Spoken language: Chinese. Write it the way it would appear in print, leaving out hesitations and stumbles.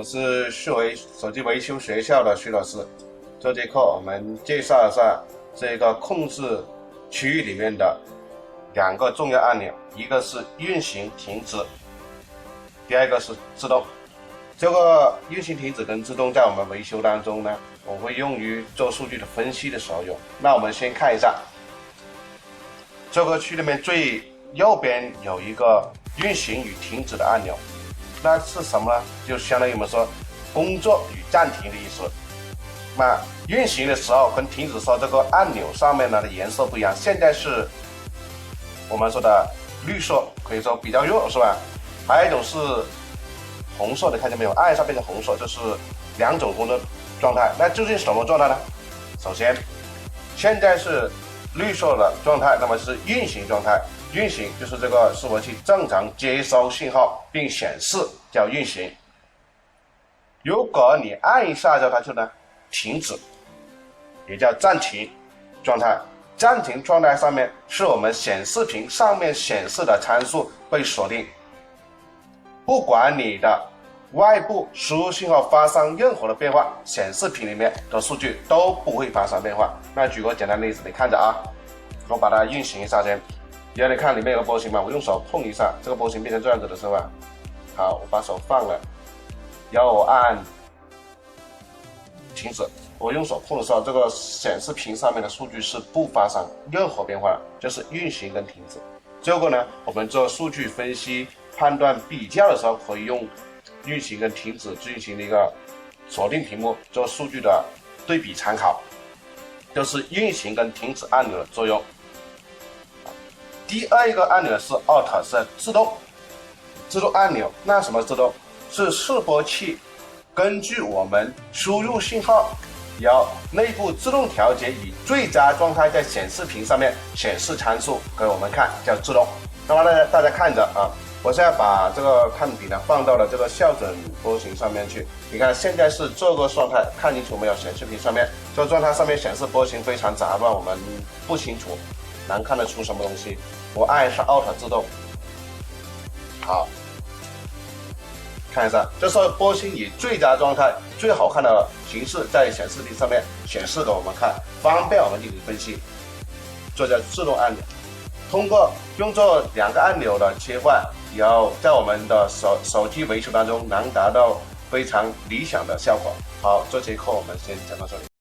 我是旭维手机维修学校的徐老师。这节课我们介绍一下这个控制区域里面的两个重要按钮，一个是运行停止，第二个是自动。这个运行停止跟自动在我们维修当中呢，我会用于做数据的分析的时候用。那我们先看一下这个区里面最右边有一个运行与停止的按钮，那是什么呢？就相当于我们说工作与暂停的意思。那运行的时候跟停止的时候，这个按钮上面的颜色不一样。现在是我们说的绿色，可以说比较弱，是吧？还有一种是红色的，看见没有？按一下变成红色，这是两种工作状态。那究竟什么状态呢？首先，现在是绿色的状态，那么是运行状态。运行就是这个伺服器正常接收信号并显示，叫运行。如果你按一下之后，它就呢停止，也叫暂停状态。暂停状态上面是我们显示屏上面显示的参数被锁定，不管你的外部输入信号发生任何的变化，显示屏里面的数据都不会发生变化。那举个简单的例子，你看着啊，我把它运行一下先。然后你看里面有个波形嘛，我用手碰一下，这个波形变成这样子的是吧？好，我把手放了，然后我按停止。我用手碰的时候，这个显示屏上面的数据是不发生任何变化的，就是运行跟停止。这个呢，我们做数据分析、判断、比较的时候，可以用运行跟停止进行的一个锁定屏幕做数据的对比参考，就是运行跟停止按钮的作用。第二个按钮是 Alt， 是自动按钮。那什么自动？是示波器根据我们输入信号，由内部自动调节以最佳状态在显示屏上面显示参数给我们看，叫自动。那么大家看着啊，我现在把这个看比呢放到了这个校准波形上面去。你看现在是这个状态，看清楚没有？显示屏上面这个状态上面显示波形非常杂乱，我们不清楚，难看得出什么东西。我按一下 Alt 自动，好，看一下，这时候波形以最佳状态、最好看的形式在显示屏上面显示给我们看，方便我们进行分析。这叫自动按钮。通过用这两个按钮的切换，然后在我们的手机维修当中能达到非常理想的效果。好，这节课我们先讲到这里。